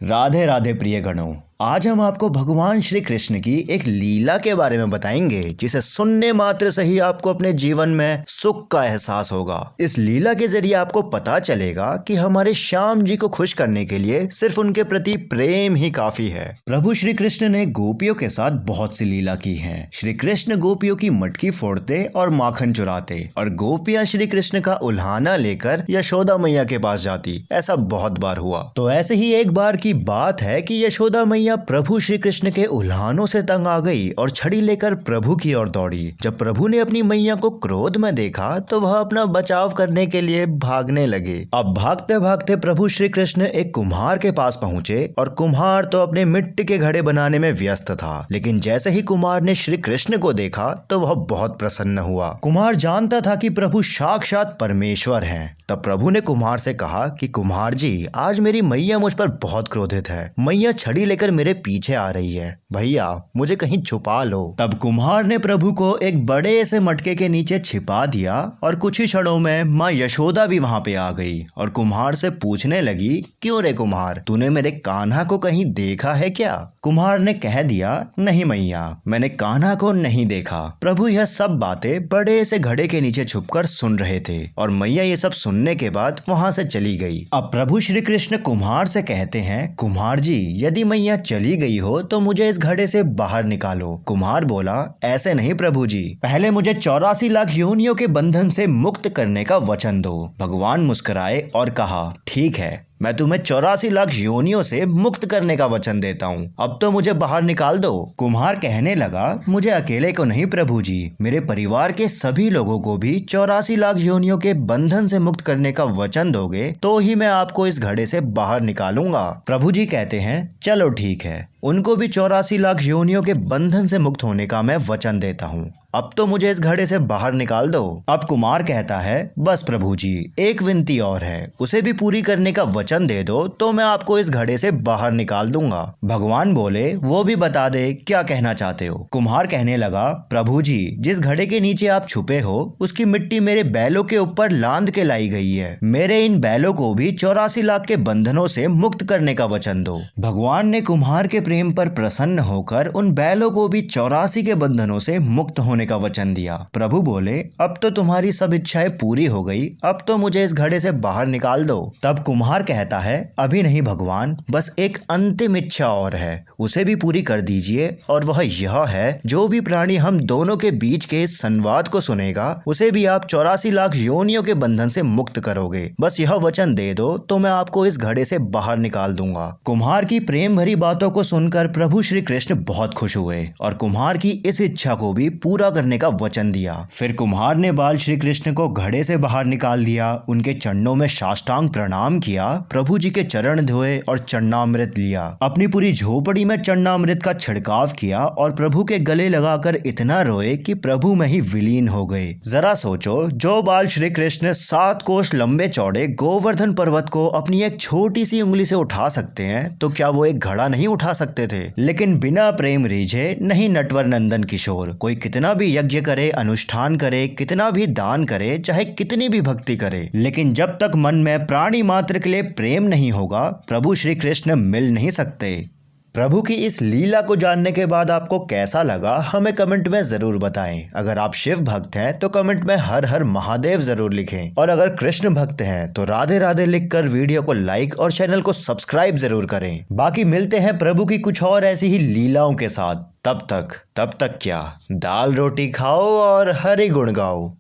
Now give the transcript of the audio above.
राधे राधे प्रिय गणों, आज हम आपको भगवान श्री कृष्ण की एक लीला के बारे में बताएंगे जिसे सुनने मात्र से ही आपको अपने जीवन में सुख का एहसास होगा। इस लीला के जरिए आपको पता चलेगा कि हमारे श्याम जी को खुश करने के लिए सिर्फ उनके प्रति प्रेम ही काफी है। प्रभु श्री कृष्ण ने गोपियों के साथ बहुत सी लीला की है। श्री कृष्ण गोपियों की मटकी फोड़ते और माखन चुराते और गोपियां श्री कृष्ण का उल्हाना लेकर यशोदा मैया के पास जाती। ऐसा बहुत बार हुआ। तो ऐसे ही एक बार की बात है कि यशोदा मैया प्रभु श्री कृष्ण के उल्हानों से तंग आ गई और छड़ी लेकर प्रभु की ओर दौड़ी। जब प्रभु ने अपनी मैया को क्रोध में देखा तो वह अपना बचाव करने के लिए भागने लगे। अब भागते भागते प्रभु श्री कृष्ण एक कुम्हार के पास पहुंचे और कुम्हार तो अपने मिट्टी के घड़े बनाने में व्यस्त था। लेकिन जैसे ही कुम्हार ने श्री कृष्ण को देखा तो वह बहुत प्रसन्न हुआ। कुम्हार जानता था कि प्रभु साक्षात परमेश्वर हैं। तब प्रभु ने कुम्हार से कहा कि कुम्हार जी, आज मेरी मैया मुझ पर बहुत क्रोधित है। मैया छड़ी लेकर मेरे पीछे आ रही है। भैया मुझे कहीं छुपा लो। तब कुम्हार ने प्रभु को एक बड़े से मटके के नीचे छिपा दिया और कुछ ही क्षणों में माँ यशोदा भी वहां पे आ गई और कुम्हार से पूछने लगी, क्यों रे कुम्हार, तूने मेरे कान्हा को कहीं देखा है क्या? कुम्हार ने कह दिया, नहीं मैया, मैंने कान्हा को नहीं देखा। प्रभु यह सब बातें बड़े से घड़े के नीचे छुपकर सुन रहे थे और मैया ये सब सुनने के बाद वहां से चली गई। अब प्रभु श्री कृष्ण कुम्हार से कहते हैं, कुम्हार जी, यदि मैया चली गई हो तो मुझे इस घड़े से बाहर निकालो। कुम्हार बोला, ऐसे नहीं प्रभु जी, पहले मुझे 84 लाख योनियों के बंधन से मुक्त करने का वचन दो। भगवान मुस्कुराए और कहा, ठीक है, मैं तुम्हें 84 लाख योनियों से मुक्त करने का वचन देता हूँ। अब तो मुझे बाहर निकाल दो। कुम्हार कहने लगा, मुझे अकेले को नहीं प्रभु जी, मेरे परिवार के सभी लोगों को भी 84 लाख योनियों के बंधन से मुक्त करने का वचन दोगे तो ही मैं आपको इस घड़े से बाहर निकालूंगा। प्रभु जी कहते हैं, चलो ठीक है, उनको भी 84 लाख योनियों के बंधन से मुक्त होने का मैं वचन देता हूँ। अब तो मुझे इस घड़े से बाहर निकाल दो। अब कुमार कहता है, बस प्रभु जी, एक विनती और है, उसे भी पूरी करने का वचन दे दो तो मैं आपको इस घड़े से बाहर निकाल दूंगा। भगवान बोले, वो भी बता दे क्या कहना चाहते हो। कुम्हार कहने लगा, प्रभु जी, जिस घड़े के नीचे आप छुपे हो उसकी मिट्टी मेरे बैलों के ऊपर लांद के लाई गई है। मेरे इन बैलों को भी 84 लाख के बंधनों से मुक्त करने का वचन दो। भगवान ने कुम्हार के प्रेम पर प्रसन्न होकर उन बैलों को भी 84 के बंधनों से मुक्त होने का वचन दिया। प्रभु बोले, अब तो तुम्हारी सब इच्छाएं पूरी हो गई, अब तो मुझे इस घड़े से बाहर निकाल दो। तब कुम्हार कहता है, अभी नहीं भगवान, बस एक अंतिम इच्छा और है, उसे भी पूरी कर दीजिए। और वह यह है, जो भी प्राणी हम दोनों के बीच के इस संवाद को सुनेगा उसे भी आप 84 लाख योनियों के बंधन से मुक्त करोगे। बस यह वचन दे दो तो मैं आपको इस घड़े से बाहर निकाल दूंगा। कुम्हार की प्रेम भरी बातों को सुनकर प्रभु श्री कृष्ण बहुत खुश हुए और कुम्हार की इस इच्छा को भी पूरा करने का वचन दिया। फिर कुम्हार ने बाल श्री कृष्ण को घड़े से बाहर निकाल दिया, उनके चरणों में साष्टांग प्रणाम किया, प्रभु जी के चरण धोए और चरणामृत लिया। अपनी पूरी झोपड़ी में चरणामृत का छिड़काव किया और प्रभु के गले लगाकर इतना रोए कि प्रभु में ही विलीन हो गए। जरा सोचो, जो बाल श्री कृष्ण 7 कोस लंबे चौड़े गोवर्धन पर्वत को अपनी एक छोटी सी उंगली से उठा सकते हैं तो क्या वो एक घड़ा नहीं उठा सकते थे? लेकिन बिना प्रेम रीझे नहीं नटवर नंदन किशोर, कोई कितना भी यज्ञ करे, अनुष्ठान करे, कितना भी दान करे, चाहे कितनी भी भक्ति करे, लेकिन जब तक मन में प्राणी मात्र के लिए प्रेम नहीं होगा प्रभु श्री कृष्ण मिल नहीं सकते। प्रभु की इस लीला को जानने के बाद आपको कैसा लगा हमें कमेंट में जरूर बताएं। अगर आप शिव भक्त हैं तो कमेंट में हर हर महादेव जरूर लिखें और अगर कृष्ण भक्त हैं तो राधे राधे लिखकर वीडियो को लाइक और चैनल को सब्सक्राइब जरूर करें। बाकी मिलते हैं प्रभु की कुछ और ऐसी ही लीलाओं के साथ। तब तक क्या, दाल रोटी खाओ और हरि गुण गाओ।